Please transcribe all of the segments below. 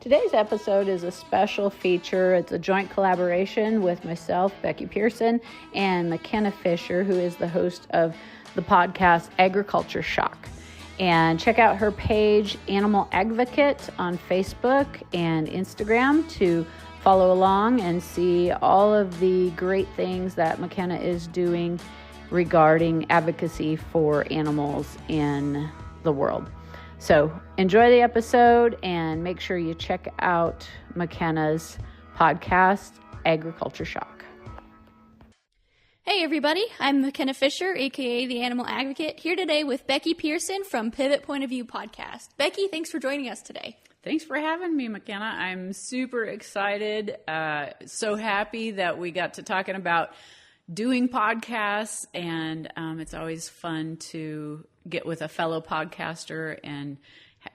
Today's episode is a special feature. It's a joint collaboration with myself, Becky Pearson, and MeKenna Fisher, who is the host of the podcast Agriculture Shock. And check out her page, Animal Advocate, on Facebook and Instagram to follow along and see all of the great things that MeKenna is doing regarding advocacy for animals in the world. So enjoy the episode and make sure you check out MeKenna's podcast, Agriculture Shock. Hey everybody, I'm MeKenna Fisher, aka the Animal Advocate, here today with Becky Pearson from Pivot Point of View podcast. Becky, thanks for joining us today. Thanks for having me, MeKenna. I'm super excited, so happy that we got to talking about doing podcasts, and it's always fun to get with a fellow podcaster and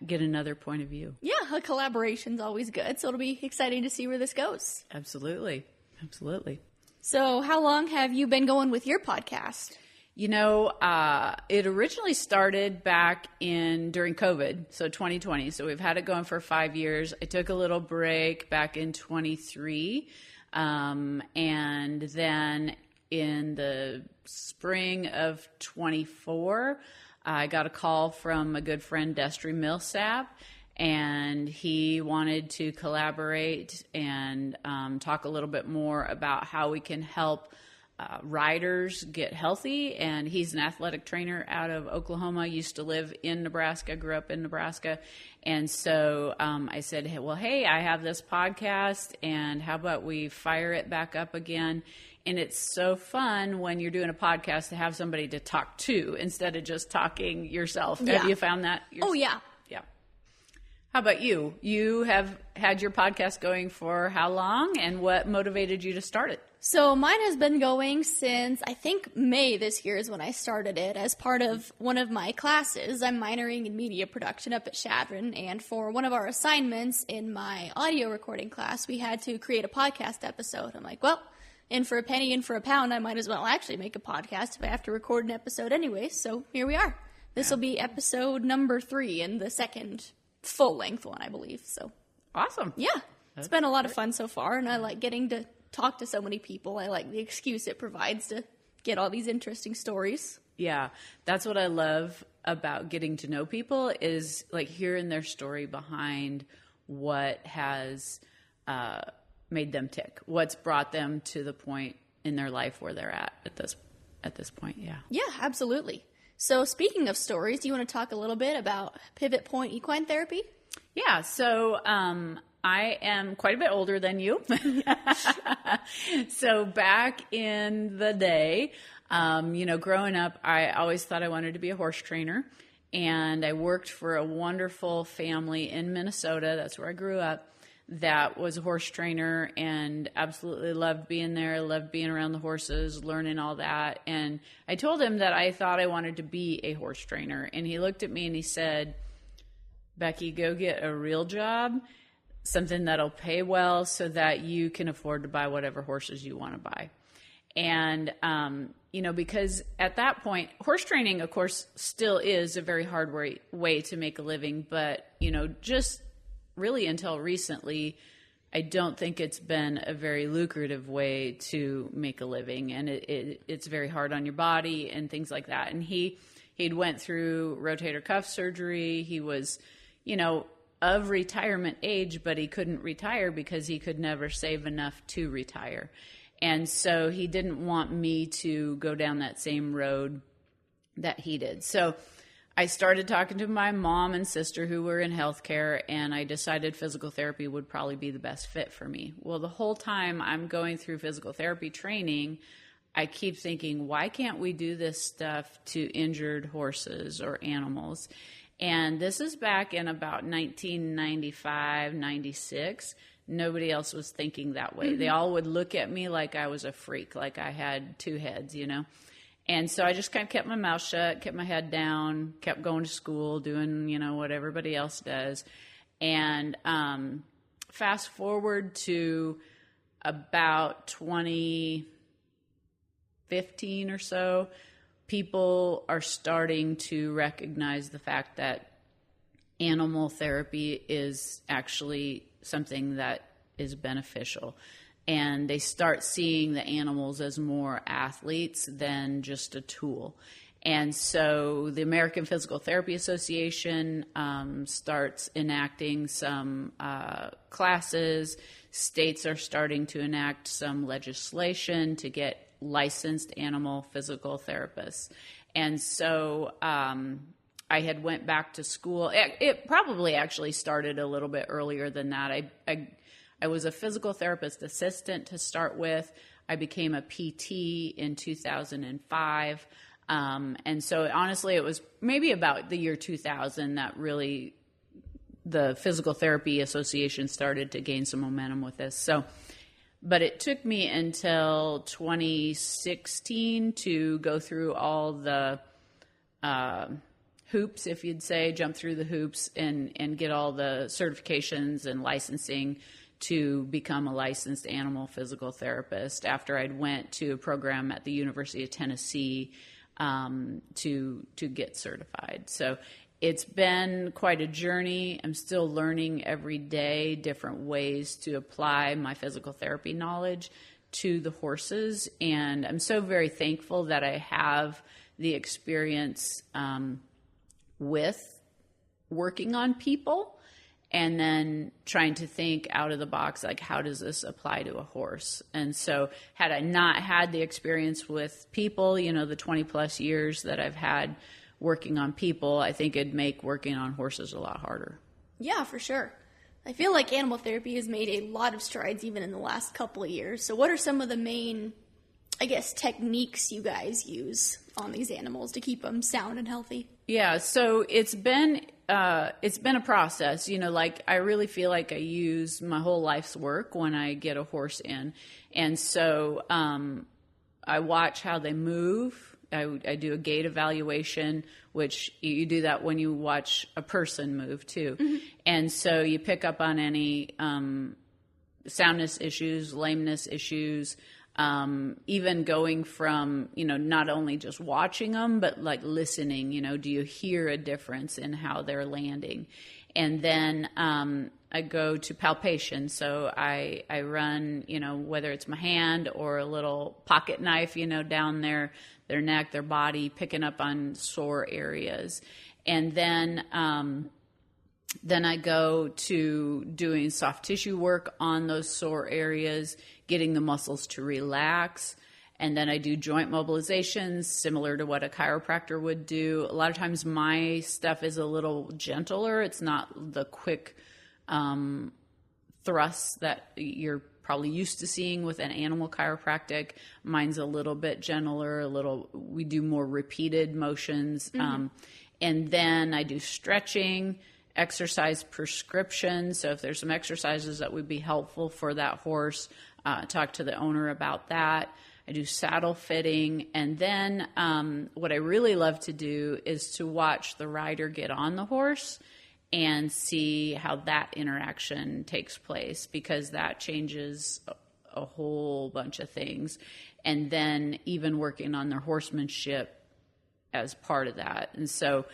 get another point of view. Yeah, a collaboration's always good, so it'll be exciting to see where this goes. Absolutely. So how long have you been going with your podcast? You know, it originally started back during COVID, so 2020. So we've had it going for 5 years. I took a little break back in 23, and then in the spring of 24, I got a call from a good friend, Destry Millsap, and he wanted to collaborate and talk a little bit more about how we can help riders get healthy. And he's an athletic trainer out of Oklahoma, used to live in Nebraska, grew up in Nebraska. And so I said, hey, I have this podcast, and how about we fire it back up again? And it's so fun when you're doing a podcast to have somebody to talk to instead of just talking yourself. Yeah. Have you found that yourself? Oh, yeah. Yeah. How about you? You have had your podcast going for how long, and what motivated you to start it? So mine has been going since, I think, May this year is when I started it as part of one of my classes. I'm minoring in media production up at Chadron, and for one of our assignments in my audio recording class, we had to create a podcast episode. I'm like, well, in for a penny, in for a pound, I might as well actually make a podcast if I have to record an episode anyway. So here we are. This will be episode number 3 and the second full-length one, I believe. So awesome. Yeah, it's been a lot of fun so far, and I like getting to talk to so many people. I like the excuse it provides to get all these interesting stories. Yeah, that's what I love about getting to know people is like hearing their story behind what has made them tick, what's brought them to the point in their life where they're at this point. Yeah, absolutely. So speaking of stories, do you want to talk a little bit about Pivot Point Equine Therapy? Yeah, so I am quite a bit older than you. So back in the day, growing up, I always thought I wanted to be a horse trainer, and I worked for a wonderful family in Minnesota. That's where I grew up. That was a horse trainer, and absolutely loved being there, loved being around the horses, learning all that. And I told him that I thought I wanted to be a horse trainer. And he looked at me and he said, Becky, go get a real job, something that'll pay well so that you can afford to buy whatever horses you want to buy. And, because at that point, horse training, of course, still is a very hard way to make a living. But, just really until recently, I don't think it's been a very lucrative way to make a living, and it's very hard on your body and things like that. And he'd went through rotator cuff surgery. He was, of retirement age, but he couldn't retire because he could never save enough to retire. And so he didn't want me to go down that same road that he did. So I started talking to my mom and sister who were in healthcare, and I decided physical therapy would probably be the best fit for me. Well, the whole time I'm going through physical therapy training, I keep thinking, why can't we do this stuff to injured horses or animals? And this is back in about 1995, 96. Nobody else was thinking that way. Mm-hmm. They all would look at me like I was a freak, like I had 2 heads, And so I just kind of kept my mouth shut, kept my head down, kept going to school, doing, what everybody else does. And fast forward to about 2015 or so, people are starting to recognize the fact that animal therapy is actually something that is beneficial. And they start seeing the animals as more athletes than just a tool. And so the American Physical Therapy Association starts enacting some classes. States are starting to enact some legislation to get licensed animal physical therapists. And so I had went back to school. It probably actually started a little bit earlier than that. I was a physical therapist assistant to start with. I became a PT in 2005. And so honestly, it was maybe about the year 2000 that really the Physical Therapy Association started to gain some momentum with this. So, but it took me until 2016 to go through all the hoops, if you'd say, jump through the hoops and get all the certifications and licensing to become a licensed animal physical therapist after I'd went to a program at the University of Tennessee to get certified. So it's been quite a journey. I'm still learning every day different ways to apply my physical therapy knowledge to the horses. And I'm so very thankful that I have the experience with working on people and then trying to think out of the box, like, how does this apply to a horse? And so had I not had the experience with people, the 20 plus years that I've had working on people, I think it'd make working on horses a lot harder. Yeah, for sure. I feel like animal therapy has made a lot of strides even in the last couple of years. So what are some of the main, techniques you guys use on these animals to keep them sound and healthy? Yeah, so it's been a process. I really feel like I use my whole life's work when I get a horse in. And so I watch how they move. I do a gait evaluation, which you do that when you watch a person move too. Mm-hmm. And so you pick up on any soundness issues, lameness issues, even going from, not only just watching them, but like listening, do you hear a difference in how they're landing? And then I go to palpation. So I run, whether it's my hand or a little pocket knife, down their neck, their body, picking up on sore areas. And then I go to doing soft tissue work on those sore areas, getting the muscles to relax. And then I do joint mobilizations, similar to what a chiropractor would do. A lot of times my stuff is a little gentler. It's not the quick thrusts that you're probably used to seeing with an animal chiropractic. Mine's a little bit gentler, we do more repeated motions. Mm-hmm. And then I do stretching, exercise prescription. So if there's some exercises that would be helpful for that horse, talk to the owner about that. I do saddle fitting. And then what I really love to do is to watch the rider get on the horse and see how that interaction takes place, because that changes a whole bunch of things. And then even working on their horsemanship as part of that. And so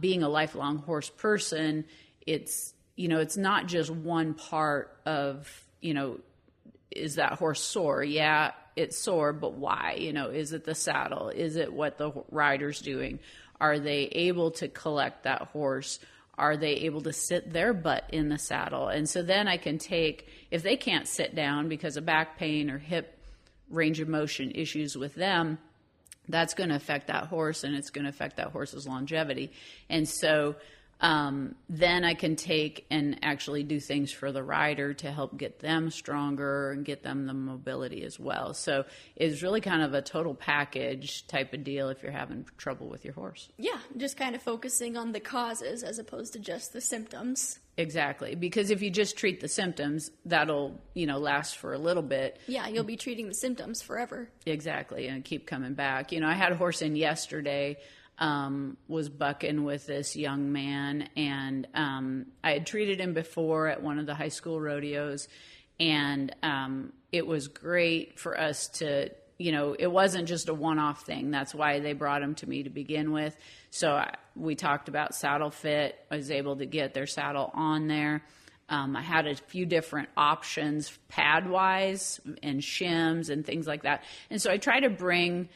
being a lifelong horse person, it's not just one part of, is that horse sore? Yeah, it's sore, but why? Is it the saddle? Is it what the rider's doing? Are they able to collect that horse? Are they able to sit their butt in the saddle? And so then I can take, if they can't sit down because of back pain or hip range of motion issues with them, that's going to affect that horse, and it's going to affect that horse's longevity. And so then I can take and actually do things for the rider to help get them stronger and get them the mobility as well. So it's really kind of a total package type of deal if you're having trouble with your horse. Yeah, just kind of focusing on the causes as opposed to just the symptoms. Exactly, because if you just treat the symptoms, that'll, last for a little bit. Yeah, you'll be treating the symptoms forever. Exactly, and keep coming back. I had a horse in yesterday, was bucking with this young man, and I had treated him before at one of the high school rodeos, and it was great for us to it wasn't just a one-off thing. That's why they brought them to me to begin with. So we talked about saddle fit. I was able to get their saddle on there. I had a few different options pad-wise and shims and things like that. And so I try to bring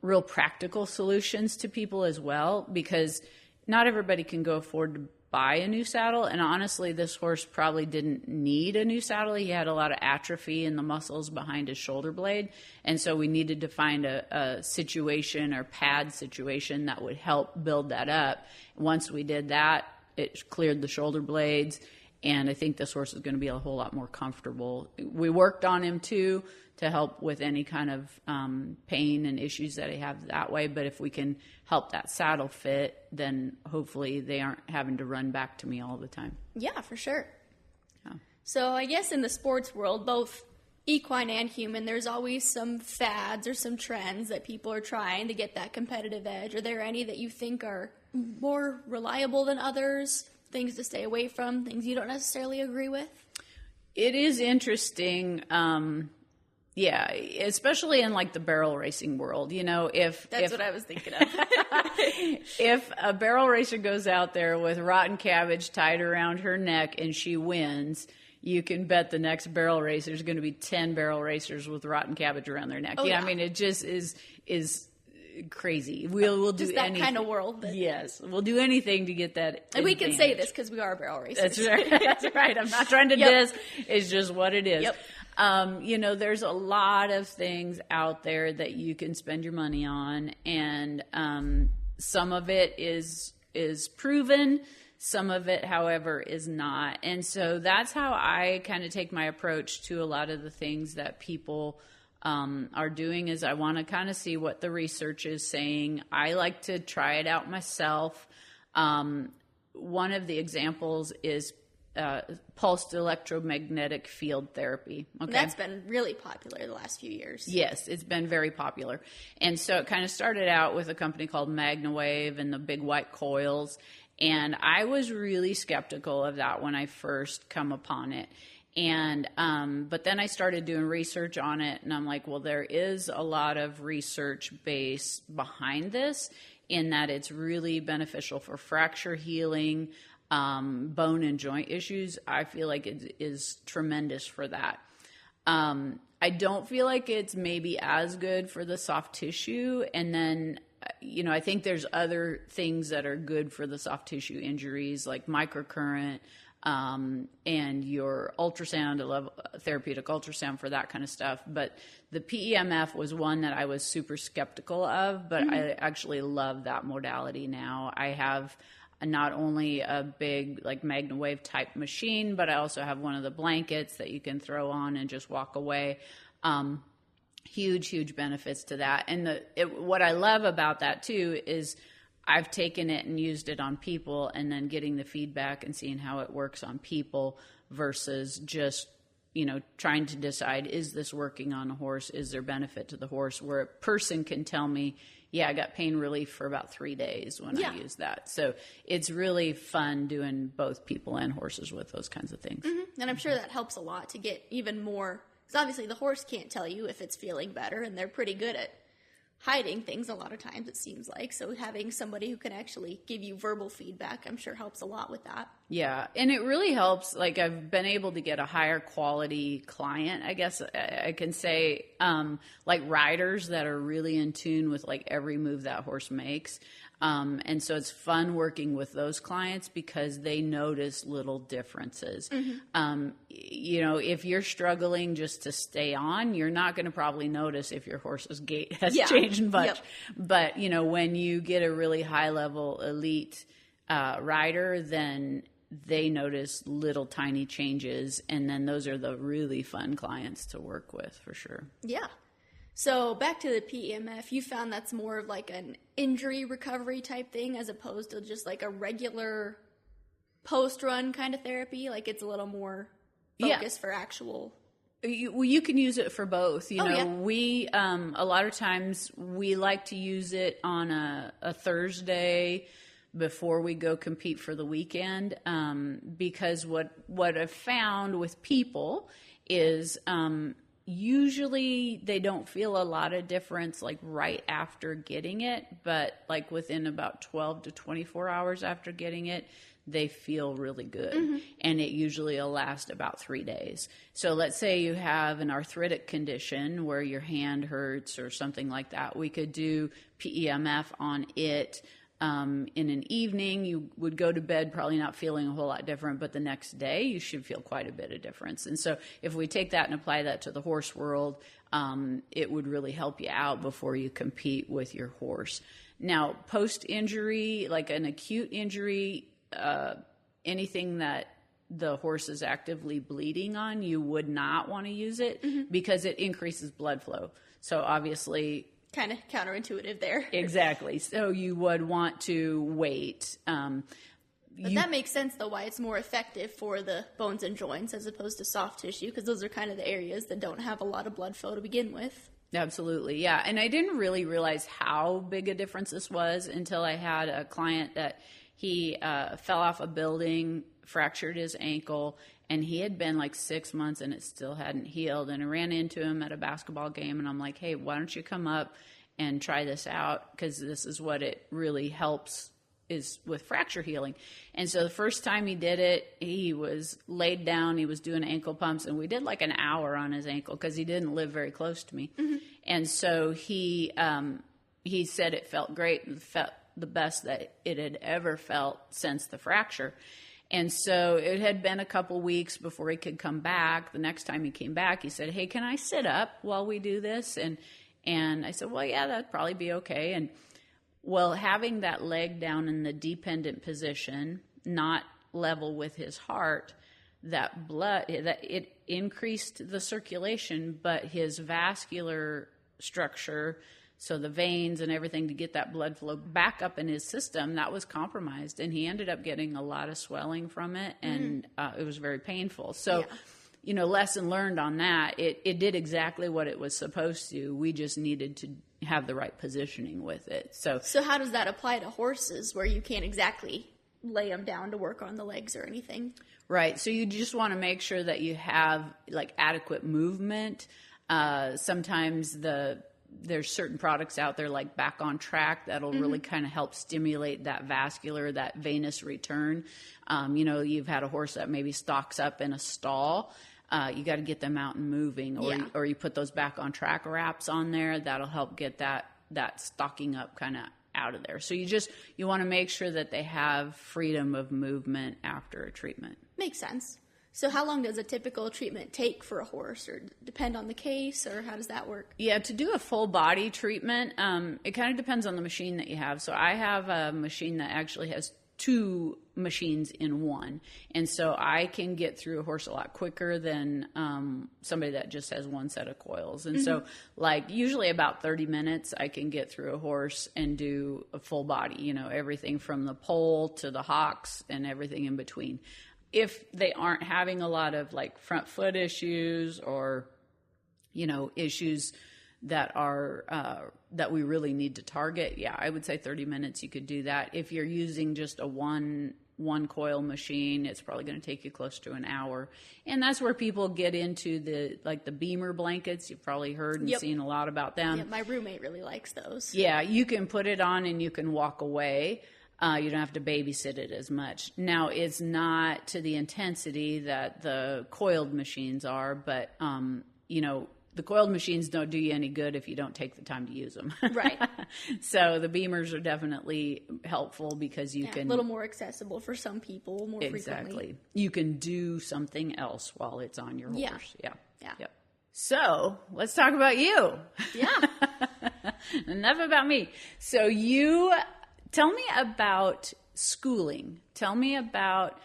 real practical solutions to people as well, because not everybody can go afford to buy a new saddle. And honestly, this horse probably didn't need a new saddle. He had a lot of atrophy in the muscles behind his shoulder blade. And so we needed to find a situation or pad situation that would help build that up. Once we did that, it cleared the shoulder blades. And I think this horse is going to be a whole lot more comfortable. We worked on him too to help with any kind of pain and issues that he have that way. But if we can help that saddle fit, then hopefully they aren't having to run back to me all the time. Yeah, for sure. Yeah. So I guess in the sports world, both equine and human, there's always some fads or some trends that people are trying to get that competitive edge. Are there any that you think are more reliable than others? Things to stay away from, things you don't necessarily agree with? It is interesting. Yeah, especially in like the barrel racing world, That's what I was thinking of. If a barrel racer goes out there with rotten cabbage tied around her neck and she wins, you can bet the next barrel racer is going to be 10 barrel racers with rotten cabbage around their neck. Oh, yeah. I mean, it just is crazy. We'll do just that anything. kind of world. Yes, we'll do anything to get that. And we can say this because we are barrel racers. That's right. That's right. I'm not trying to diss. It's just what it is. Yep. There's a lot of things out there that you can spend your money on, and some of it is proven. Some of it, however, is not. And so that's how I kind of take my approach to a lot of the things that people are doing, is I want to kind of see what the research is saying. I like to try it out myself. One of the examples is pulsed electromagnetic field therapy. Okay. That's been really popular the last few years. Yes, it's been very popular. And so it kind of started out with a company called MagnaWave and the big white coils. And I was really skeptical of that when I first come upon it. And but then I started doing research on it, and I'm like, well, there is a lot of research base behind this, in that it's really beneficial for fracture healing, bone and joint issues. I feel like it is tremendous for that. I don't feel like it's maybe as good for the soft tissue. And then, I think there's other things that are good for the soft tissue injuries, like microcurrent, and your ultrasound, therapeutic ultrasound for that kind of stuff. But the PEMF was one that I was super skeptical of, but I actually love that modality now. I have not only a big like MagnaWave type machine, but I also have one of the blankets that you can throw on and just walk away. Huge benefits to that. And what I love about that too is I've taken it and used it on people, and then getting the feedback and seeing how it works on people versus just, trying to decide, is this working on a horse? Is there benefit to the horse? Where a person can tell me, yeah, I got pain relief for about 3 days when I use that. So it's really fun doing both people and horses with those kinds of things. Mm-hmm. And I'm sure that helps a lot to get even more, because obviously the horse can't tell you if it's feeling better, and they're pretty good at hiding things a lot of times, it seems like. So having somebody who can actually give you verbal feedback, I'm sure helps a lot with that. Yeah, and it really helps. Like, I've been able to get a higher quality client, I guess I can say, like riders that are really in tune with like every move that horse makes. And so it's fun working with those clients because they notice little differences. If you're struggling just to stay on, you're not going to probably notice if your horse's gait has changed much. Yep. But, when you get a really high level elite rider, then they notice little tiny changes. And then those are the really fun clients to work with for sure. Yeah. So back to the PEMF, you found that's more of like an injury recovery type thing as opposed to just like a regular post-run kind of therapy? Like it's a little more focused for actual... You can use it for both. We a lot of times we like to use it on a Thursday before we go compete for the weekend, because what I've found with people is... Usually they don't feel a lot of difference like right after getting it, but like within about 12 to 24 hours after getting it, they feel really good. Mm-hmm. And it usually will last about 3 days. So let's say you have an arthritic condition where your hand hurts or something like that. We could do PEMF on it. In an evening, you would go to bed probably not feeling a whole lot different, but the next day you should feel quite a bit of difference. And so if we take that and apply that to the horse world, it would really help you out before you compete with your horse. Now, post-injury, like an acute injury, anything that the horse is actively bleeding on, you would not want to use it because it increases blood flow. So obviously... Kind of counterintuitive there. Exactly. So you would want to wait. But that makes sense, though, why it's more effective for the bones and joints as opposed to soft tissue, because those are kind of the areas that don't have a lot of blood flow to begin with. Absolutely, yeah. And I didn't really realize how big a difference this was until I had a client that he fell off a building, fractured his ankle, and he had been like 6 months and it still hadn't healed. And I ran into him at a basketball game and I'm like, hey, why don't you come up and try this out? Because this is what it really helps is with fracture healing. And so the first time he did it, he was laid down, he was doing ankle pumps, and we did like an hour on his ankle because he didn't live very close to me. Mm-hmm. And so he said it felt great and felt the best that it had ever felt since the fracture. And so it had been a couple weeks before he could come back. The next time he came back, he said, hey, can I sit up while we do this? And I said, well, yeah, that'd probably be okay. And well, having that leg down in the dependent position, not level with his heart, that it increased the circulation, but his vascular structure, so the veins and everything to get that blood flow back up in his system, that was compromised. And he ended up getting a lot of swelling from it, and it was very painful. So, lesson learned on that. It did exactly what it was supposed to. We just needed to have the right positioning with it. So how does that apply to horses where you can't exactly lay them down to work on the legs or anything? Right. So you just want to make sure that you have like adequate movement. Sometimes there's certain products out there like Back on Track that'll really kind of help stimulate that vascular, that venous return. You've had a horse that maybe stocks up in a stall. You got to get them out and moving, or you put those Back on Track wraps on there. That'll help get that stocking up kind of out of there. So you want to make sure that they have freedom of movement after a treatment. Makes sense. So how long does a typical treatment take for a horse, or depend on the case, or how does that work? Yeah, to do a full body treatment, it kind of depends on the machine that you have. So I have a machine that actually has 2 machines in one. And so I can get through a horse a lot quicker than somebody that just has one set of coils. And so like usually about 30 minutes, I can get through a horse and do a full body, everything from the pole to the hocks and everything in between. If they aren't having a lot of like front foot issues or, issues that are that we really need to target, I would say 30 minutes you could do that. If you're using just a one coil machine, it's probably going to take you close to an hour. And that's where people get into the Beamer blankets. You've probably heard and seen a lot about them. Yeah, my roommate really likes those. Yeah, you can put it on and you can walk away. You don't have to babysit it as much. Now, it's not to the intensity that the coiled machines are, but, the coiled machines don't do you any good if you don't take the time to use them. Right. So the Beamers are definitely helpful because you can... a little more accessible for some people more frequently. Exactly. You can do something else while it's on your horse. Yeah. Yep. So let's talk about you. Yeah. Enough about me. So tell me about schooling. Tell me about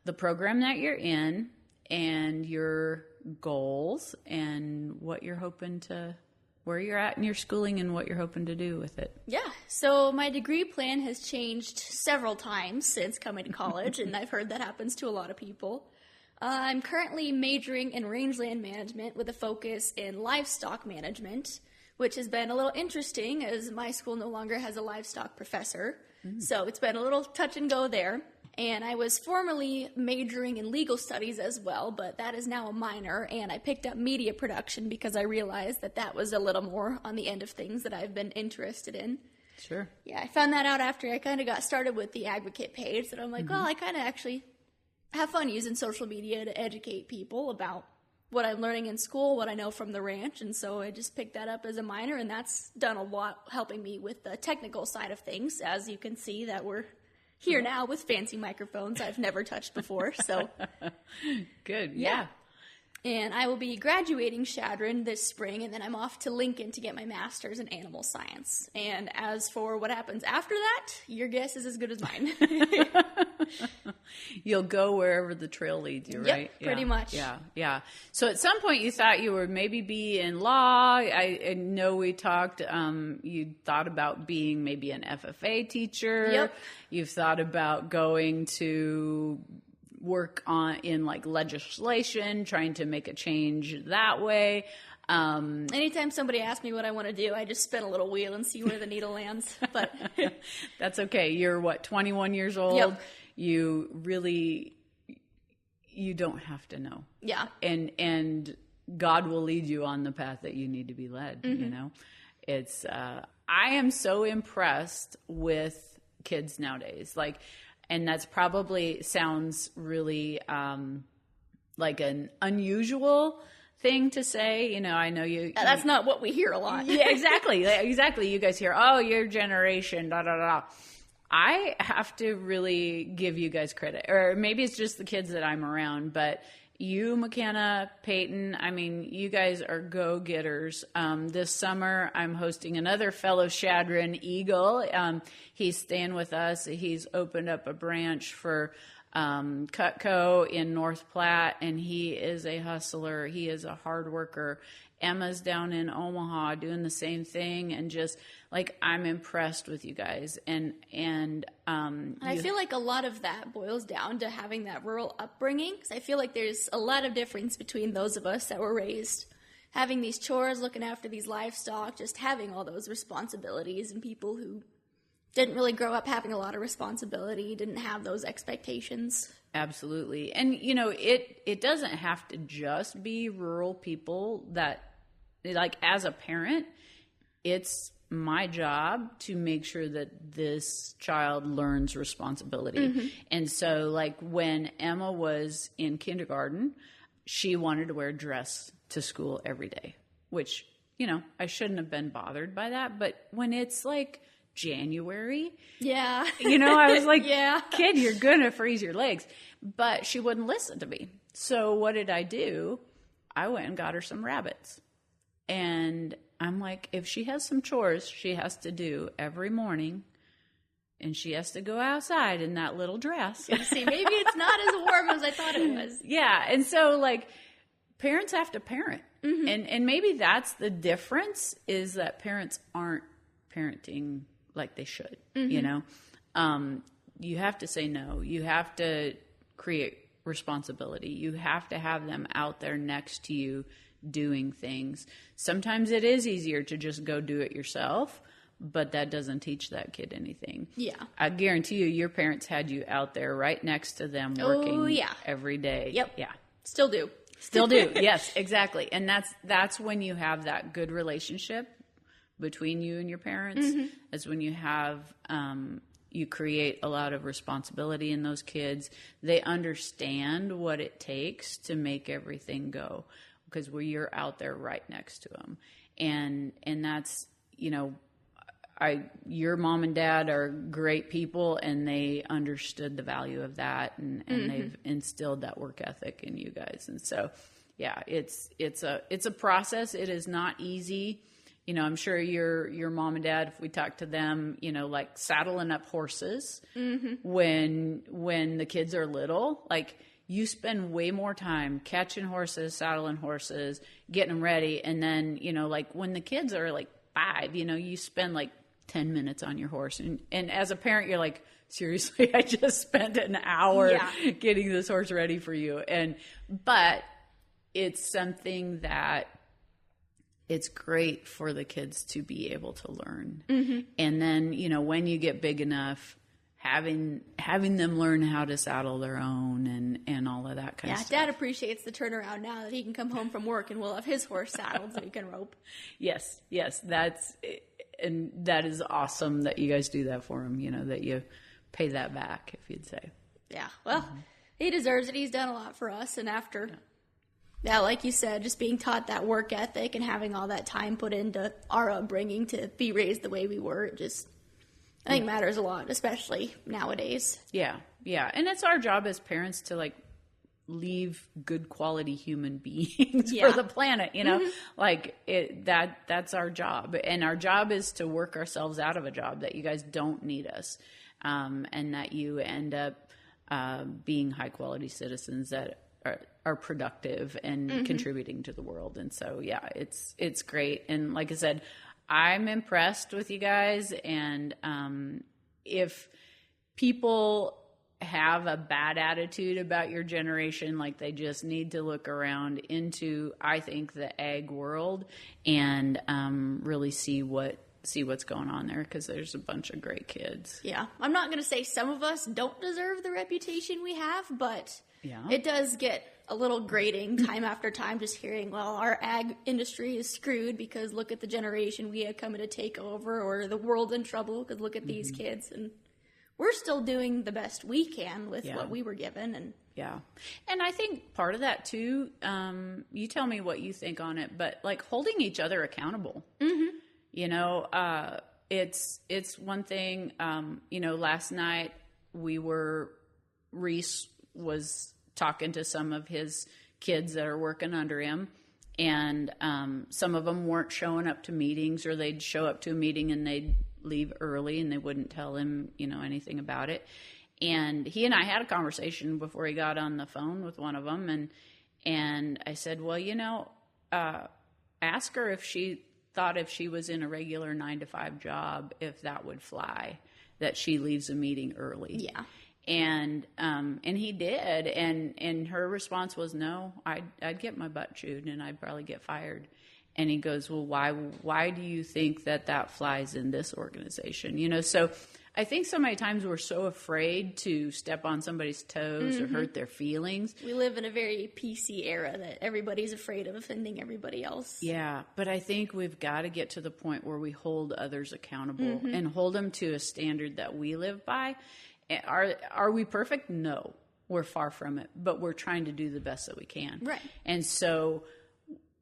the program that you're in and your goals and what you're hoping to, where you're at in your schooling and what you're hoping to do with it. Yeah. So my degree plan has changed several times since coming to college, and I've heard that happens to a lot of people. I'm currently majoring in rangeland management with a focus in livestock management, which has been a little interesting as my school no longer has a livestock professor. So it's been a little touch and go there. And I was formerly majoring in legal studies as well, but that is now a minor, and I picked up media production because I realized that that was a little more on the end of things that I've been interested in. Sure. Yeah, I found that out after I kind of got started with the Agvocacy page, that I'm like, well, I kind of actually have fun using social media to educate people about what I'm learning in school, what I know from the ranch, and so I just picked that up as a minor, and that's done a lot helping me with the technical side of things, as you can see that we're here now with fancy microphones I've never touched before, so. Good, yeah. And I will be graduating Chadron this spring, and then I'm off to Lincoln to get my master's in animal science. And as for what happens after that, your guess is as good as mine. You'll go wherever the trail leads you, right? Yep, pretty much. Yeah. So at some point you thought you would maybe be in law. I know we talked, you thought about being maybe an FFA teacher. Yep. You've thought about going to work in like legislation, trying to make a change that way. Anytime somebody asks me what I want to do, I just spin a little wheel and see where the needle lands. But that's okay. You're 21 years old. Yep. You don't have to know. Yeah. And God will lead you on the path that you need to be led, you know? It's, I am so impressed with kids nowadays. Like, and that's probably sounds really, like an unusual thing to say. You know, I know you. That's not what we hear a lot. Yeah, exactly. Exactly. You guys hear, oh, your generation, da, da, da. I have to really give you guys credit. Or maybe it's just the kids that I'm around, but you, MeKenna, Peyton, I mean, you guys are go-getters. This summer, I'm hosting another fellow Chadron Eagle. He's staying with us. He's opened up a branch for Cutco in North Platte, and he is a hustler. He is a hard worker. Emma's down in Omaha doing the same thing, and just like, I'm impressed with you guys. And I feel like a lot of that boils down to having that rural upbringing, because I feel like there's a lot of difference between those of us that were raised having these chores, looking after these livestock, just having all those responsibilities, and people who didn't really grow up having a lot of responsibility, didn't have those expectations. Absolutely. And, you know, it doesn't have to just be rural people that, like, as a parent, it's my job to make sure that this child learns responsibility. And so, like, when Emma was in kindergarten, she wanted to wear a dress to school every day, which, you know, I shouldn't have been bothered by that. But when it's like January, yeah, you know, I was like, yeah, kid, you're gonna freeze your legs. But she wouldn't listen to me. So what did I do? I went and got her some rabbits. And I'm like, if she has some chores she has to do every morning, and she has to go outside in that little dress. See, maybe it's not as warm as I thought it was. Yeah. And so, like, parents have to parent. And maybe that's the difference, is that parents aren't parenting like they should, you know? You have to say no. You have to create responsibility. You have to have them out there next to you doing things. Sometimes it is easier to just go do it yourself, but that doesn't teach that kid anything. Yeah. I guarantee you, your parents had you out there right next to them working every day. Yep. Yeah. Still do. Still do. Yes, exactly. And that's when you have that good relationship between you and your parents. That's when you have, you create a lot of responsibility in those kids. They understand what it takes to make everything go, because you're out there right next to them. And that's, you know, your mom and dad are great people, and they understood the value of that, and they've instilled that work ethic in you guys. And so, yeah, it's a process. It is not easy. You know, I'm sure your mom and dad, if we talk to them, you know, like saddling up horses when the kids are little, like, you spend way more time catching horses, saddling horses, getting them ready. And then, you know, like, when the kids are like 5, you know, you spend like 10 minutes on your horse. And as a parent, you're like, seriously, I just spent an hour getting this horse ready for you. But it's something that it's great for the kids to be able to learn. And then, you know, when you get big enough, having them learn how to saddle their own and all of that kind of stuff. Yeah, Dad appreciates the turnaround now that he can come home from work and we'll have his horse saddled so he can rope. Yes, and that is awesome that you guys do that for him, that you pay that back, if you'd say. Yeah, well, he deserves it. He's done a lot for us, and after... Yeah, like you said, just being taught that work ethic and having all that time put into our upbringing to be raised the way we were, I think matters a lot, especially nowadays. Yeah. And it's our job as parents to leave good quality human beings for the planet, that's our job. And our job is to work ourselves out of a job that you guys don't need us. And that you end up being high quality citizens that are productive and contributing to the world. And so, it's great. And like I said, I'm impressed with you guys. And if people have a bad attitude about your generation, they just need to look around into, I think, the ag world and really see what's going on there, because there's a bunch of great kids. Yeah. I'm not going to say some of us don't deserve the reputation we have, but it does get a little grating time after time just hearing, well, our ag industry is screwed because look at the generation we had coming to take over, or the world's in trouble because look at these kids. And we're still doing the best we can with what we were given. And and I think part of that too, you tell me what you think on it, but holding each other accountable. It's one thing, last night Reese was talking to some of his kids that are working under him, and some of them weren't showing up to meetings, or they'd show up to a meeting and they'd leave early and they wouldn't tell him, anything about it. And he and I had a conversation before he got on the phone with one of them, and I said, well, ask her if she thought if she was in a regular 9-to-5 job, if that would fly, that she leaves a meeting early. Yeah. And he did. And her response was, no, I'd get my butt chewed and I'd probably get fired. And he goes, well, why do you think that flies in this organization? So I think so many times we're so afraid to step on somebody's toes or hurt their feelings. We live in a very PC era that everybody's afraid of offending everybody else. Yeah, but I think we've got to get to the point where we hold others accountable and hold them to a standard that we live by. Are we perfect? No, we're far from it, but we're trying to do the best that we can. Right. And so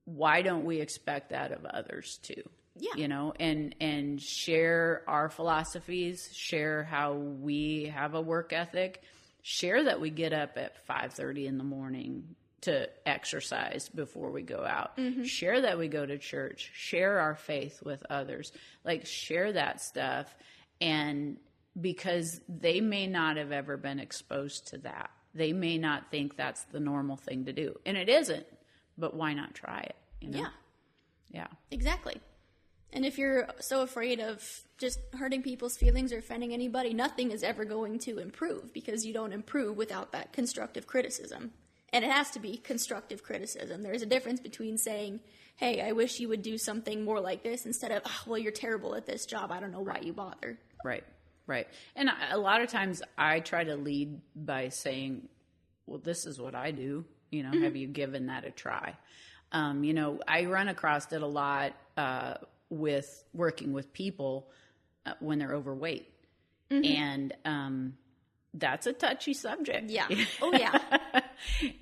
why don't we expect that of others too? Yeah. And share our philosophies, share how we have a work ethic, share that we get up at 5:30 in the morning to exercise before we go out, share that we go to church, share our faith with others, share that stuff. And because they may not have ever been exposed to that. They may not think that's the normal thing to do. And it isn't, but why not try it? Yeah. Exactly. And if you're so afraid of just hurting people's feelings or offending anybody, nothing is ever going to improve, because you don't improve without that constructive criticism. And it has to be constructive criticism. There's a difference between saying, hey, I wish you would do something more like this, instead of, oh, well, you're terrible at this job, I don't know why you bother. Right. And a lot of times I try to lead by saying, well, this is what I do. Have you given that a try? I run across it a lot with working with people when they're overweight. And that's a touchy subject. Yeah. Oh, yeah.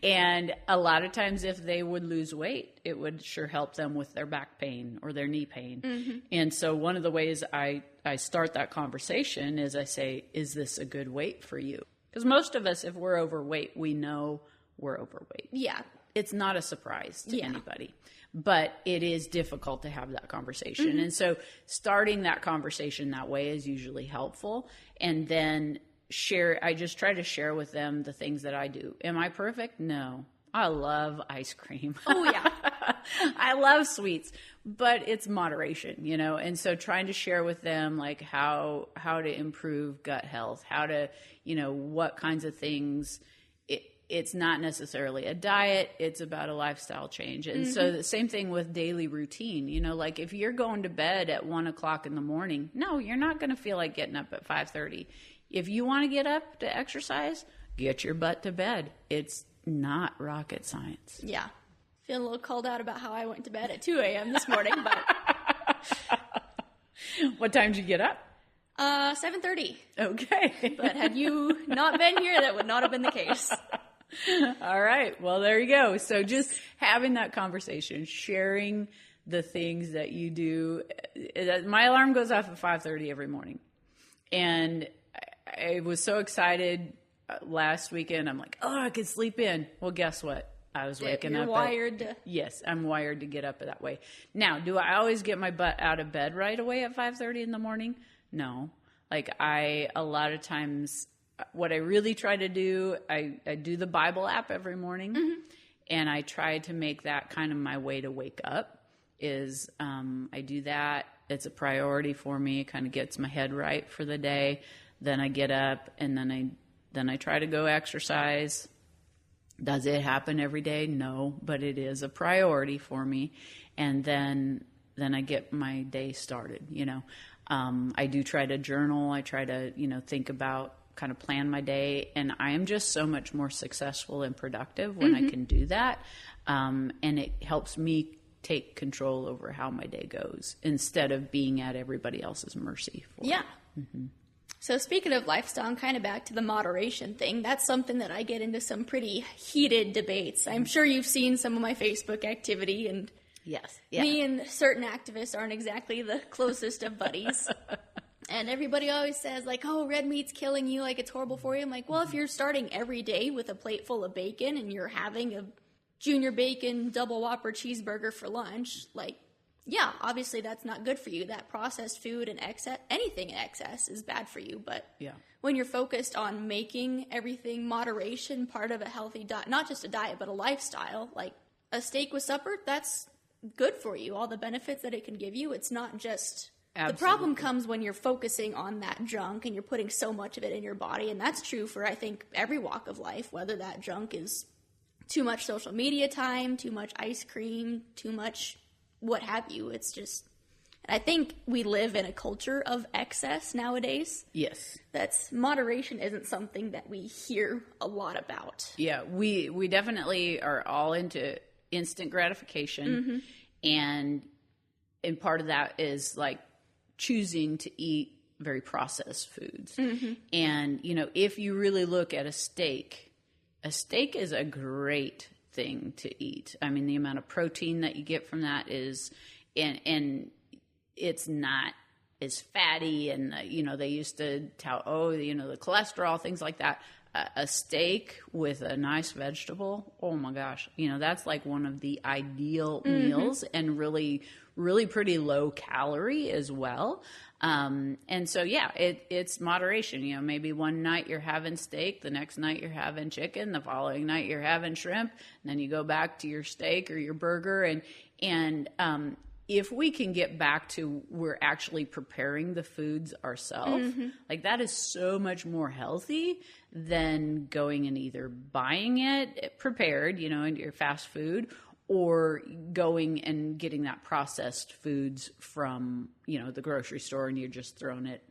And a lot of times if they would lose weight, it would sure help them with their back pain or their knee pain. And so one of the ways I start that conversation is I say, is this a good weight for you? Because most of us, if we're overweight, we know we're overweight. Yeah. It's not a surprise to anybody. But it is difficult to have that conversation. And so starting that conversation that way is usually helpful. And then I just try to share with them the things that I do. Am I perfect? No. I love ice cream. Oh, yeah. I love sweets, but it's moderation, and so trying to share with them how to improve gut health, how to, what kinds of things. It's not necessarily a diet. It's about a lifestyle change. And so the same thing with daily routine, if you're going to bed at 1:00 in the morning, no, you're not going to feel like getting up at 5:30. If you want to get up to exercise, get your butt to bed. It's not rocket science. Yeah. Feeling a little called out about how I went to bed at 2 a.m. this morning, but... What time did you get up? 7:30. Okay. But had you not been here, that would not have been the case. All right. Well, there you go. So just having that conversation, sharing the things that you do. My alarm goes off at 5:30 every morning. And I was so excited last weekend. I'm like, oh, I could sleep in. Well, guess what? I was waking up. Yes, I'm wired to get up that way. Now, do I always get my butt out of bed right away at 5:30 in the morning? No. Like a lot of times, what I really try to do, I do the Bible app every morning, and I try to make that kind of my way to wake up. I do that. It's a priority for me. It kind of gets my head right for the day. Then I get up, and then I try to go exercise. Does it happen every day? No, but it is a priority for me. And then I get my day started, I do try to journal. I try to, think about, kind of plan my day. And I am just so much more successful and productive when I can do that. And it helps me take control over how my day goes instead of being at everybody else's mercy for it. Mm-hmm. So speaking of lifestyle, and kind of back to the moderation thing, that's something that I get into some pretty heated debates. I'm sure you've seen some of my Facebook activity, and yes, me and certain activists aren't exactly the closest of buddies. And everybody always says, like, oh, red meat's killing you, like it's horrible for you. I'm like, well, if you're starting every day with a plate full of bacon and you're having a junior bacon double Whopper cheeseburger for lunch, like, yeah, obviously that's not good for you. That processed food and anything in excess is bad for you. But when you're focused on making everything moderation part of a healthy diet, not just a diet, but a lifestyle, like a steak with supper, that's good for you. All the benefits that it can give you. It's not just... Absolutely. The problem comes when you're focusing on that junk and you're putting so much of it in your body. And that's true for, I think, every walk of life, whether that junk is too much social media time, too much ice cream, too much... what have you. It's just, and I think we live in a culture of excess nowadays. Yes. Moderation isn't something that we hear a lot about. Yeah, we definitely are all into instant gratification. And part of that is like choosing to eat very processed foods. And, if you really look at a steak is a great thing to eat. I mean, the amount of protein that you get from that is, and it's not as fatty, and they used to tout, the cholesterol, things like that. A steak with a nice vegetable, oh my gosh, that's like one of the ideal meals, and really, really pretty low calorie as well. And so, it's moderation. Maybe one night you're having steak, the next night you're having chicken, the following night you're having shrimp, and then you go back to your steak or your burger. And if we can get back to we're actually preparing the foods ourselves, like that is so much more healthy than going and either buying it prepared, into your fast food, or going and getting that processed foods from, the grocery store, and you're just throwing it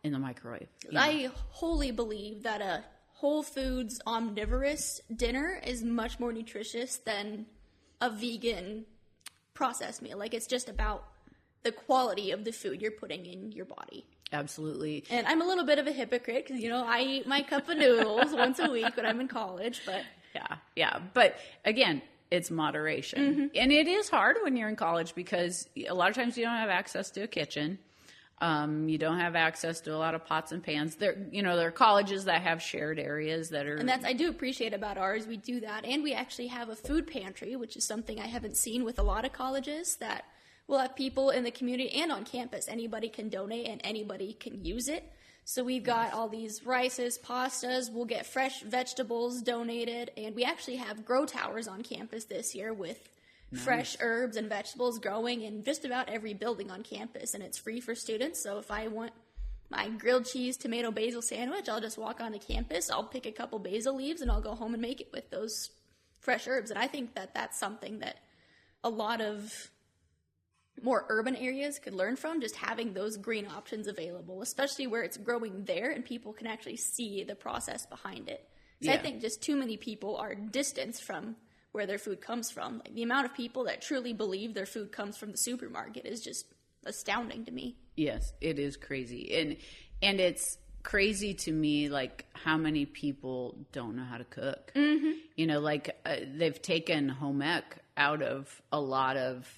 in the microwave. I wholly believe that a Whole Foods omnivorous dinner is much more nutritious than a vegan processed meal. Like, it's just about the quality of the food you're putting in your body. Absolutely. And I'm a little bit of a hypocrite because, I eat my cup of noodles once a week when I'm in college, but... Yeah. But again, it's moderation. And it is hard when you're in college because a lot of times you don't have access to a kitchen. You don't have access to a lot of pots and pans. There are colleges that have shared areas that are... And I do appreciate about ours. We do that. And we actually have a food pantry, which is something I haven't seen with a lot of colleges, that we'll have people in the community and on campus. Anybody can donate and anybody can use it. So we've got all these rices, pastas. We'll get fresh vegetables donated. And we actually have grow towers on campus this year with fresh herbs and vegetables growing in just about every building on campus. And it's free for students. So if I want my grilled cheese, tomato, basil sandwich, I'll just walk onto campus. I'll pick a couple basil leaves and I'll go home and make it with those fresh herbs. And I think that that's something that a lot of more urban areas could learn from, just having those green options available, especially where it's growing there and people can actually see the process behind it. So I think just too many people are distanced from where their food comes from. Like, the amount of people that truly believe their food comes from the supermarket is just astounding to me. Yes, it is crazy. And it's crazy to me, like, how many people don't know how to cook. You know, like, they've taken home ec out of a lot of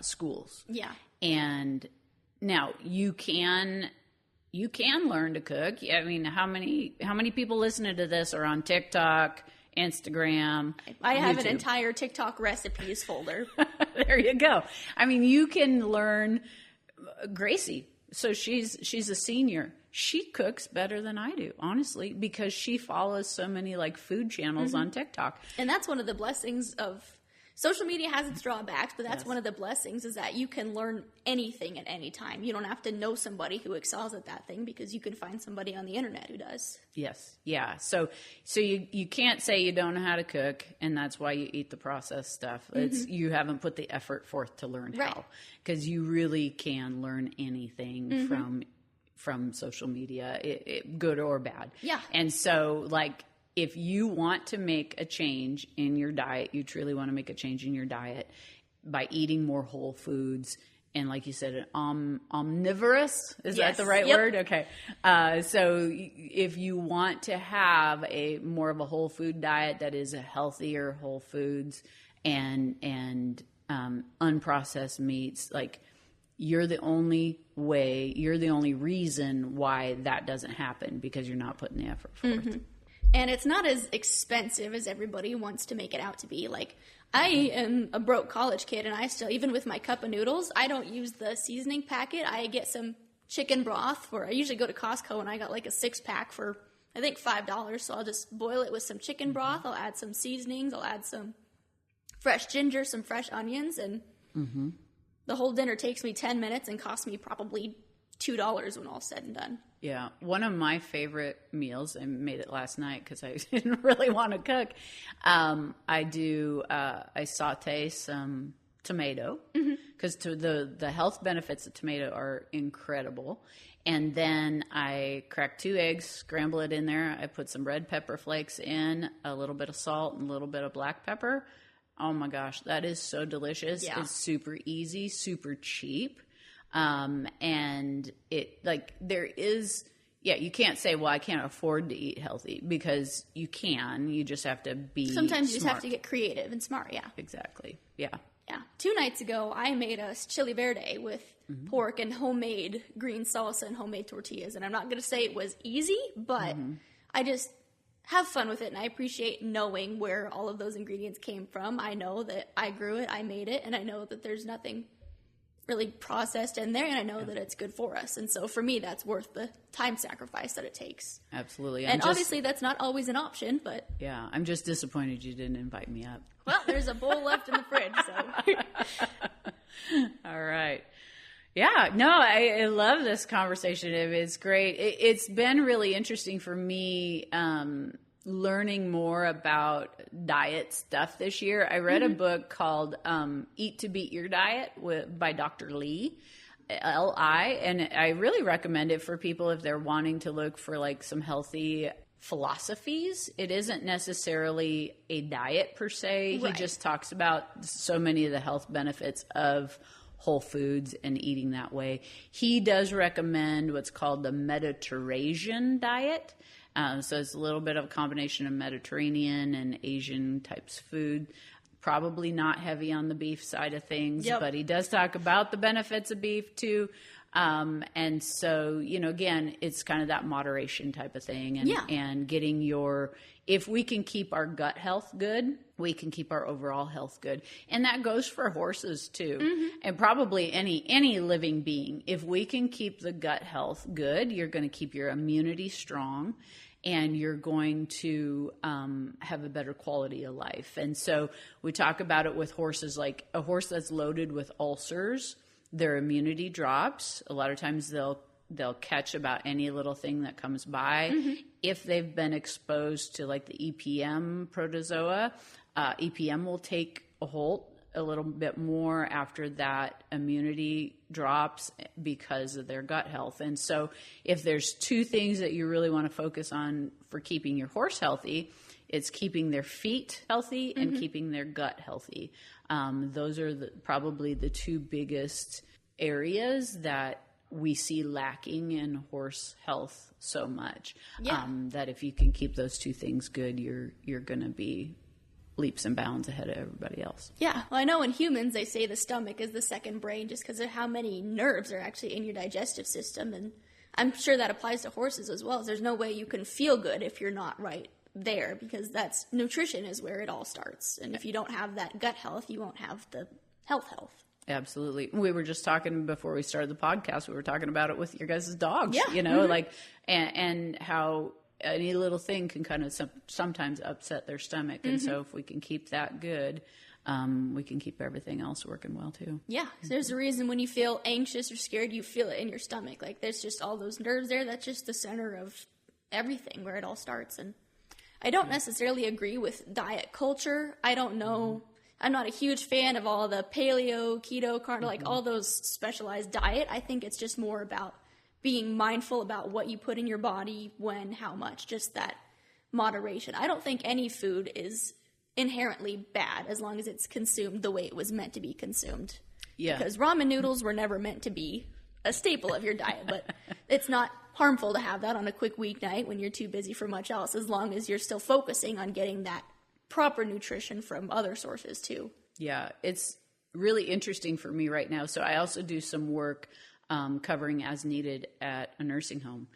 schools. Yeah. And now you can learn to cook. I mean, how many people listening to this are on TikTok, Instagram? I have YouTube? an entire TikTok recipes folder. There you go. I mean, you can learn. Gracie, so she's a senior. She cooks better than I do, honestly, because she follows so many like food channels on TikTok. And that's one of the blessings of social media. Has its drawbacks, but that's one of the blessings, is that you can learn anything at any time. You don't have to know somebody who excels at that thing, because you can find somebody on the internet who does. Yes. Yeah. So you can't say you don't know how to cook, and that's why you eat the processed stuff. It's you haven't put the effort forth to learn how, because you really can learn anything from social media, good or bad. Yeah. And so, like, if you want to make a change in your diet, you truly want to make a change in your diet by eating more whole foods. And like you said, omnivorous, is that the right word? Okay. So if you want to have a more of a whole food diet that is a healthier whole foods and unprocessed meats, like, you're the only reason why that doesn't happen, because you're not putting the effort forth. And it's not as expensive as everybody wants to make it out to be. Like, I am a broke college kid, and I still, even with my cup of noodles, I don't use the seasoning packet. I get some chicken broth, or I usually go to Costco and I got like a 6-pack for, I think, $5. So I'll just boil it with some chicken broth. I'll add some seasonings. I'll add some fresh ginger, some fresh onions, and the whole dinner takes me 10 minutes and costs me probably $2 when all's said and done. Yeah. One of my favorite meals, I made it last night because I didn't really want to cook. I saute some tomato, because the health benefits of tomato are incredible. And then I crack 2 eggs, scramble it in there. I put some red pepper flakes in, a little bit of salt, and a little bit of black pepper. Oh my gosh, that is so delicious. Yeah. It's super easy, super cheap. And it, like, there is, you can't say, well, I can't afford to eat healthy, because you can. You just have to be Sometimes you smart. just have to get creative and smart, Exactly, yeah. Yeah. 2 nights ago, I made a chili verde with pork and homemade green salsa and homemade tortillas. And I'm not going to say it was easy, but I just have fun with it, and I appreciate knowing where all of those ingredients came from. I know that I grew it, I made it, and I know that there's nothing really processed in there, and I know that it's good for us. And so for me, that's worth the time sacrifice that it takes. Absolutely. Obviously that's not always an option, but yeah, I'm just disappointed you didn't invite me up. Well, there's a bowl left in the fridge, so. All right. Yeah, no, I love this conversation. It's great. It's been really interesting for me, learning more about diet stuff this year. I read a book called Eat to Beat Your Diet by Dr. Lee, L.I., and I really recommend it for people if they're wanting to look for like some healthy philosophies. It isn't necessarily a diet per se. Right. He just talks about so many of the health benefits of whole foods and eating that way. He does recommend what's called the Mediterranean diet. So it's a little bit of a combination of Mediterranean and Asian types of food. Probably not heavy on the beef side of things, but he does talk about the benefits of beef too. And so, again, it's kind of that moderation type of thing, and getting if we can keep our gut health good, we can keep our overall health good. And that goes for horses too. And probably any living being. If we can keep the gut health good, you're going to keep your immunity strong, and you're going to have a better quality of life. And so we talk about it with horses, like a horse that's loaded with ulcers, their immunity drops. A lot of times they'll catch about any little thing that comes by. If they've been exposed to like the EPM protozoa, EPM will take a hold a little bit more after that immunity drops because of their gut health. And so if there's two things that you really want to focus on for keeping your horse healthy, it's keeping their feet healthy and keeping their gut healthy. Those are probably the two biggest areas that we see lacking in horse health so much. That if you can keep those two things good, you're going to be leaps and bounds ahead of everybody else. Yeah. Well, I know in humans they say the stomach is the second brain just because of how many nerves are actually in your digestive system. And I'm sure that applies to horses as well. There's no way you can feel good if you're not right there, because that's nutrition is where it all starts. And if you don't have that gut health, you won't have the health. Absolutely. We were just talking before we started the podcast, we were talking about it with your guys' dogs, Yeah. you know, like, and how any little thing can kind of sometimes upset their stomach. And so if we can keep that good, we can keep everything else working well too. Yeah. There's a reason when you feel anxious or scared, you feel it in your stomach. Like there's just all those nerves there. That's just the center of everything, where it all starts. And I don't necessarily agree with diet culture. I don't know. I'm not a huge fan of all the paleo, keto, carnivore, like all those specialized diet. I think it's just more about being mindful about what you put in your body, when, how much, just that moderation. I don't think any food is inherently bad as long as it's consumed the way it was meant to be consumed. Yeah. Because ramen noodles were never meant to be a staple of your diet, but it's not harmful to have that on a quick weeknight when you're too busy for much else, as long as you're still focusing on getting that proper nutrition from other sources too. Yeah, it's really interesting for me right now. So I also do some work covering as needed at a nursing home.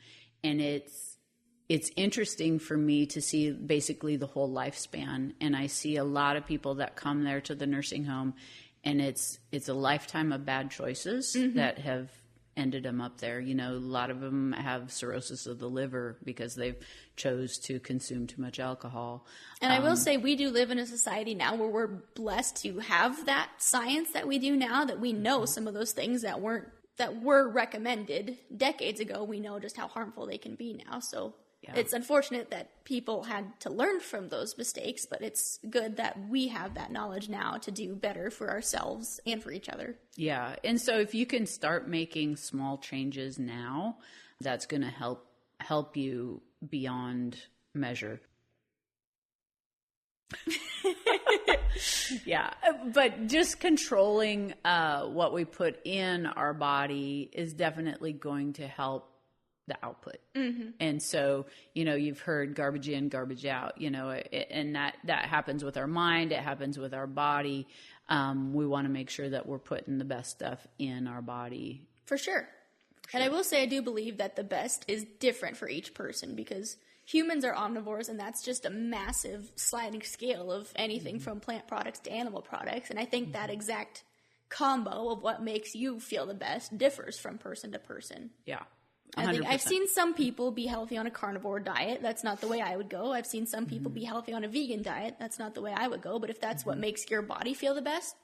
And it's interesting for me to see basically the whole lifespan. And I see a lot of people that come there to the nursing home, and it's a lifetime of bad choices that have ended them up there. You know, a lot of them have cirrhosis of the liver because they've chose to consume too much alcohol. And I will say, we do live in a society now where we're blessed to have that science that we do now, that we know some of those things that were recommended decades ago. We know just how harmful they can be now. So it's unfortunate that people had to learn from those mistakes, but it's good that we have that knowledge now to do better for ourselves and for each other. Yeah. And so if you can start making small changes now, that's going to help you beyond measure. Yeah. But just controlling what we put in our body is definitely going to help the output. And so, you know, you've heard garbage in, garbage out, you know, and that happens with our mind. It happens with our body. We want to make sure that we're putting the best stuff in our body. For sure. And I will say, I do believe that the best is different for each person, because humans are omnivores, and that's just a massive sliding scale of anything from plant products to animal products. And I think that exact combo of what makes you feel the best differs from person to person. Yeah. 100%. I think I've seen some people be healthy on a carnivore diet. That's not the way I would go. I've seen some people be healthy on a vegan diet. That's not the way I would go. But if that's what makes your body feel the best,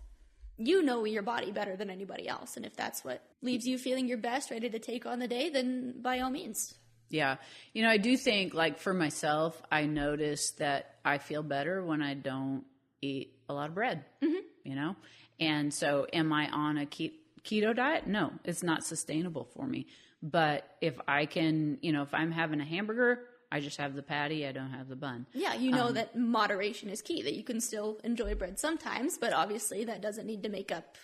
you know your body better than anybody else. And if that's what leaves you feeling your best, ready to take on the day, then by all means. Yeah. You know, I do think, like, for myself, I notice that I feel better when I don't eat a lot of bread, you know? And so am I on a keto diet? No, it's not sustainable for me. But if I can, you know, if I'm having a hamburger, I just have the patty, I don't have the bun. Yeah, you know that moderation is key, that you can still enjoy bread sometimes, but obviously that doesn't need to make up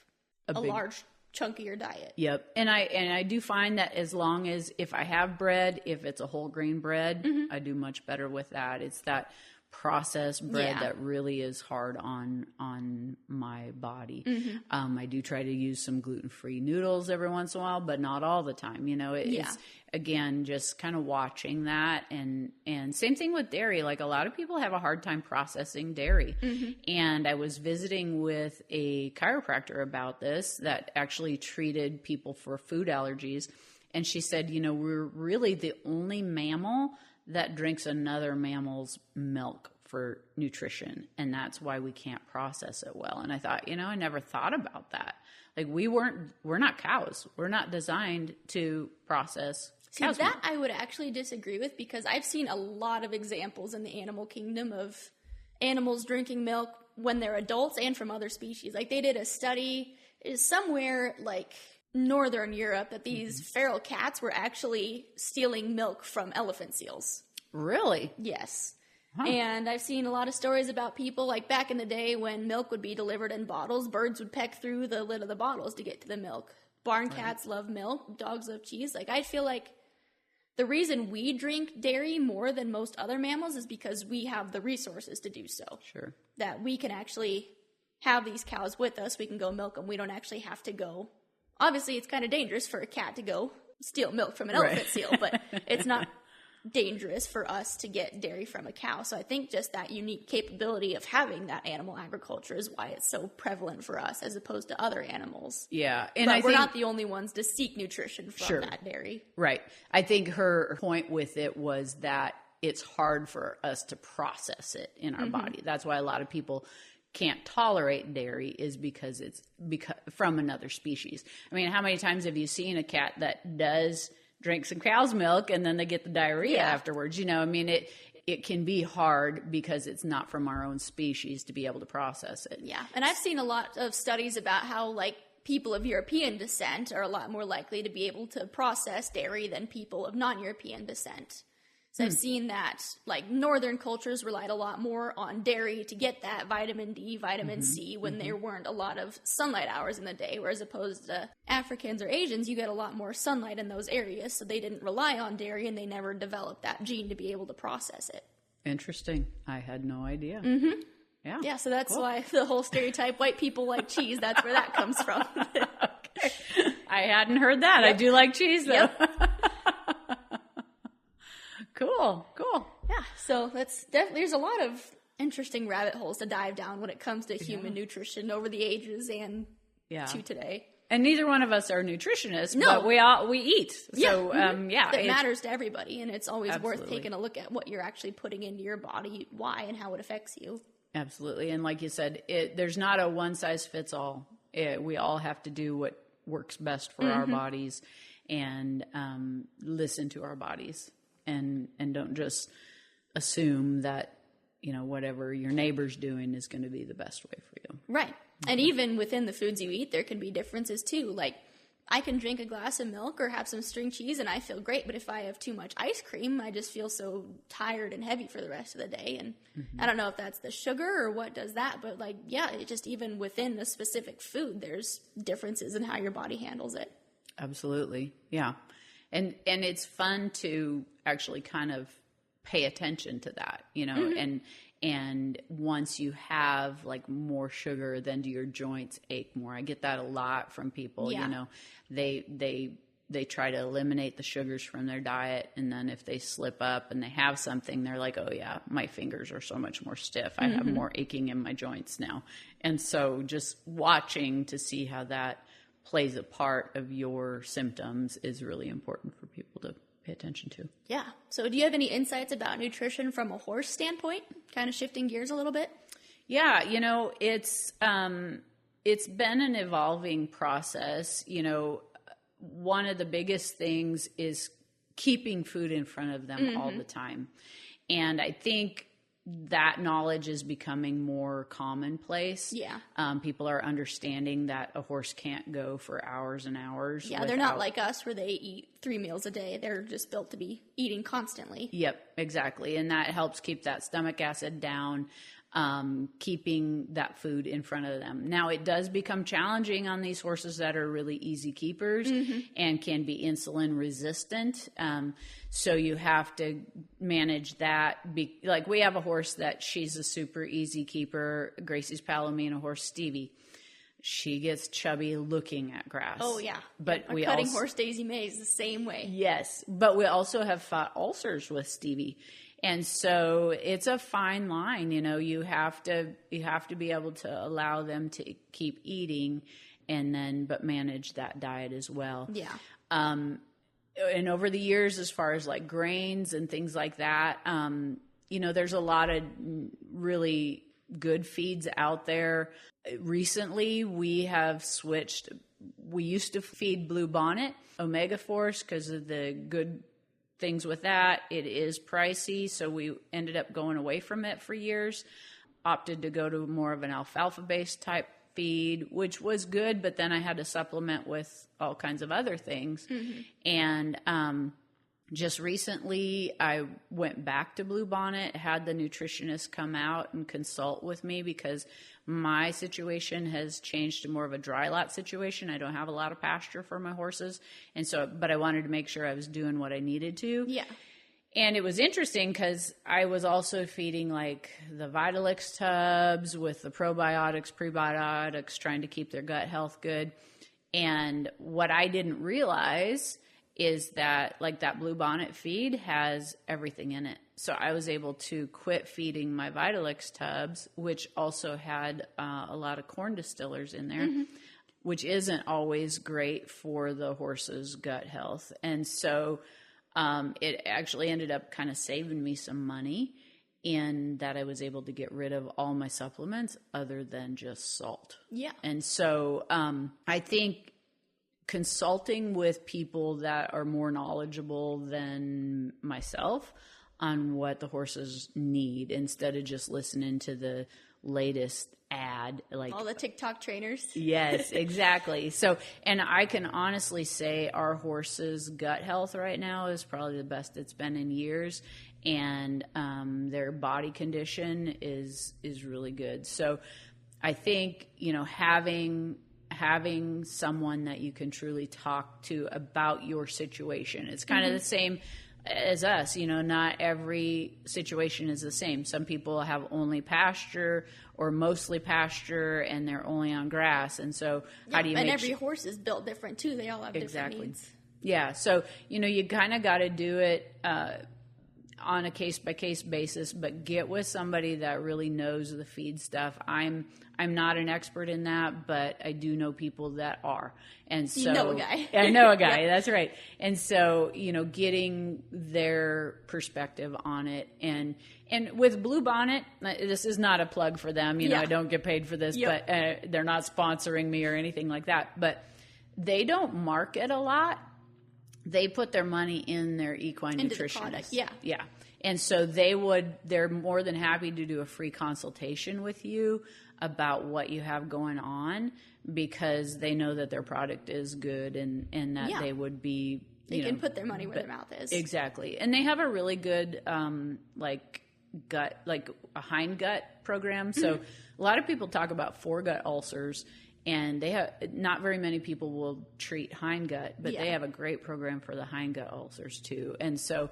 a large chunk of your diet. Yep. And I do find that as long as, if I have bread, if it's a whole grain bread, I do much better with that. It's that processed bread that really is hard on my body. I do try to use some gluten-free noodles every once in a while, but not all the time. You know, it's, again, just kind of watching that. And same thing with dairy. Like, a lot of people have a hard time processing dairy. And I was visiting with a chiropractor about this that actually treated people for food allergies. And she said, you know, we're really the only mammal that drinks another mammal's milk for nutrition. And that's why we can't process it well. And I thought, you know, I never thought about that. Like, we're not cows. We're not designed to process cow's milk. I would actually disagree with, because I've seen a lot of examples in the animal kingdom of animals drinking milk when they're adults and from other species. Like they did a study is somewhere like northern Europe that these feral cats were actually stealing milk from elephant seals. Really? Yes. Huh. And I've seen a lot of stories about people, like back in the day when milk would be delivered in bottles, birds would peck through the lid of the bottles to get to the milk. Barn cats love milk, dogs love cheese. Like I feel like the reason we drink dairy more than most other mammals is because we have the resources to do so. Sure. That we can actually have these cows with us. We can go milk them. We don't actually have to go. Obviously, it's kind of dangerous for a cat to go steal milk from an elephant seal, but it's not dangerous for us to get dairy from a cow. So I think just that unique capability of having that animal agriculture is why it's so prevalent for us as opposed to other animals. Yeah. And we're not the only ones to seek nutrition from that dairy. Right. I think her point with it was that it's hard for us to process it in our body. That's why a lot of people can't tolerate dairy, is because it's from another species. I mean, how many times have you seen a cat that does drink some cow's milk and then they get the diarrhea afterwards? You know, I mean, it can be hard because it's not from our own species to be able to process it. Yeah. And I've seen a lot of studies about how, like, people of European descent are a lot more likely to be able to process dairy than people of non-European descent. So I've seen that, like, northern cultures relied a lot more on dairy to get that vitamin D, vitamin C when there weren't a lot of sunlight hours in the day, whereas opposed to Africans or Asians, you get a lot more sunlight in those areas, so they didn't rely on dairy and they never developed that gene to be able to process it. Interesting. I had no idea. Yeah. Yeah, so that's why the whole stereotype, white people like cheese, that's where that comes from. Okay. I hadn't heard that. I do like cheese, though. Cool. Yeah, so that's definitely, there's a lot of interesting rabbit holes to dive down when it comes to human nutrition over the ages and to today. And neither one of us are nutritionists, but we eat. So, It matters to everybody, and it's always worth taking a look at what you're actually putting into your body, why, and how it affects you. Absolutely. And like you said, there's not a one-size-fits-all. We all have to do what works best for our bodies and listen to our bodies. And don't just assume that, you know, whatever your neighbor's doing is going to be the best way for you. Right. And even within the foods you eat, there can be differences too. Like, I can drink a glass of milk or have some string cheese and I feel great. But if I have too much ice cream, I just feel so tired and heavy for the rest of the day. And I don't know if that's the sugar or what does that. But, like, yeah, it just even within the specific food, there's differences in how your body handles it. Absolutely. Yeah. And it's fun to actually kind of pay attention to that, you know, and once you have like more sugar, then do your joints ache more? I get that a lot from people, you know, they try to eliminate the sugars from their diet. And then if they slip up and they have something, they're like, oh yeah, my fingers are so much more stiff. I have more aching in my joints now. And so just watching to see how that plays a part of your symptoms is really important for people to pay attention to. Yeah. So do you have any insights about nutrition from a horse standpoint? Kind of shifting gears a little bit? Yeah, you know, it's been an evolving process. You know, one of the biggest things is keeping food in front of them all the time. And I think that knowledge is becoming more commonplace. Yeah. People are understanding that a horse can't go for hours and hours. Yeah, they're not like us where they eat 3 meals a day. They're just built to be eating constantly. Yep, exactly. And that helps keep that stomach acid down, keeping that food in front of them. Now, it does become challenging on these horses that are really easy keepers and can be insulin resistant. So you have to manage that. Like, we have a horse that she's a super easy keeper, Gracie's Palomino horse, Stevie. She gets chubby looking at grass. Oh, yeah. But our cutting horse, Daisy May, is the same way. Yes. But we also have fought ulcers with Stevie. And so it's a fine line, you know, you have to be able to allow them to keep eating but manage that diet as well. Yeah. And over the years, as far as like grains and things like that, you know, there's a lot of really good feeds out there. Recently, we have switched. We used to feed Blue Bonnet Omega Force because of the good things with that. It is pricey, so we ended up going away from it for years. opted to go to more of an alfalfa-based type feed, which was good, but then I had to supplement with all kinds of other things. And just recently, I went back to Bluebonnet, had the nutritionist come out and consult with me because my situation has changed to more of a dry lot situation. I don't have a lot of pasture for my horses. And so, but I wanted to make sure I was doing what I needed to. Yeah. And it was interesting because I was also feeding like the Vitalix tubs with the probiotics, prebiotics, trying to keep their gut health good. And what I didn't realize is that like that Bluebonnet feed has everything in it. So I was able to quit feeding my Vitalix tubs, which also had a lot of corn distillers in there, which isn't always great for the horse's gut health. And so it actually ended up kind of saving me some money in that I was able to get rid of all my supplements other than just salt. Yeah. And so I think consulting with people that are more knowledgeable than myself on what the horses need instead of just listening to the latest ad, like all the TikTok trainers. Yes, exactly. So, and I can honestly say our horses' gut health right now is probably the best it's been in years, and their body condition is really good. So, I think having someone that you can truly talk to about your situation. It's kind of the same as us, not every situation is the same. Some people have only pasture or mostly pasture and they're only on grass. And so how do you and every horse is built different too. They all have different needs. Yeah. So, you kind of got to do it on a case-by-case basis, but get with somebody that really knows the feed stuff. I'm not an expert in that, but I do know people that are. And so you know a guy. I know a guy. That's right. And so, getting their perspective on it. And with Bluebonnet, this is not a plug for them. I don't get paid for this, but they're not sponsoring me or anything like that. But they don't market a lot. They put their money in their equine nutritionist. Yeah. And so they're more than happy to do a free consultation with you about what you have going on because they know that their product is good and that they would be, they can put their money where their mouth is. Exactly. And they have a really good, gut, like a hind gut program. So a lot of people talk about foregut ulcers. And they have not very many people will treat hindgut, but they have a great program for the hindgut ulcers too. And so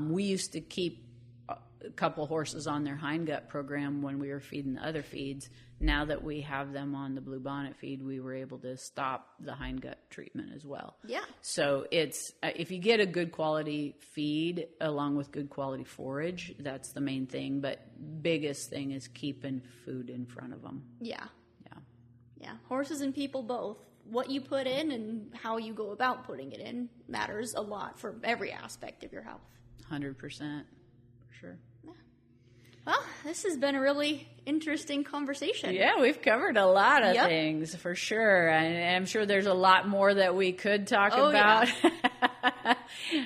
we used to keep a couple horses on their hindgut program when we were feeding the other feeds. Now that we have them on the Bluebonnet feed, we were able to stop the hindgut treatment as well. Yeah. So it's if you get a good quality feed along with good quality forage, that's the main thing. But biggest thing is keeping food in front of them. Yeah. Yeah, horses and people both. What you put in and how you go about putting it in matters a lot for every aspect of your health. 100%, for sure. Yeah. Well, this has been a really interesting conversation. Yeah, we've covered a lot of things, for sure. And I'm sure there's a lot more that we could talk about.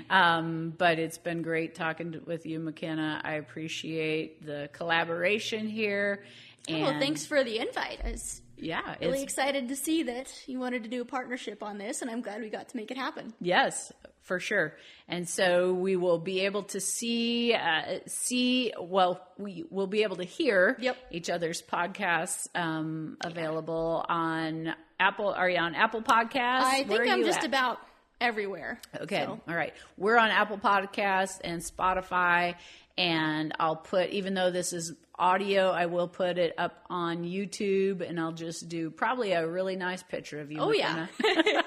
Yeah. But it's been great talking with you, MeKenna. I appreciate the collaboration here. Well, thanks for the invite. Really it's excited to see that you wanted to do a partnership on this, and I'm glad we got to make it happen. Yes, for sure. And so we will be able to we will be able to hear each other's podcasts available on Apple. Are you on Apple Podcasts? I think I'm just about everywhere. Okay. So. All right. We're on Apple Podcasts and Spotify. And I'll put, even though this is audio, I will put it up on YouTube, and I'll just do probably a really nice picture of you. Oh, MeKenna. Yeah.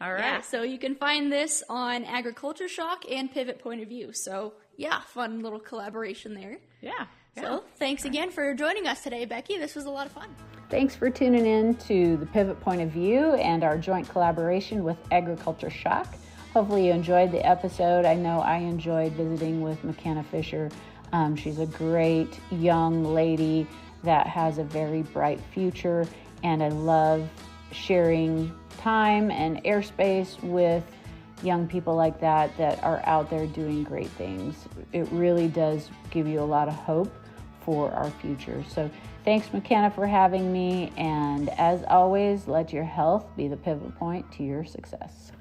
All right. Yeah, so you can find this on Agriculture Shock and Pivot Point of View. So, yeah, fun little collaboration there. Yeah. So, thanks again for joining us today, Becky. This was a lot of fun. Thanks for tuning in to the Pivot Point of View and our joint collaboration with Agriculture Shock. Hopefully you enjoyed the episode. I know I enjoyed visiting with MeKenna Fisher. She's a great young lady that has a very bright future, and I love sharing time and airspace with young people like that are out there doing great things. It really does give you a lot of hope for our future. So thanks, MeKenna, for having me. And as always, let your health be the pivot point to your success.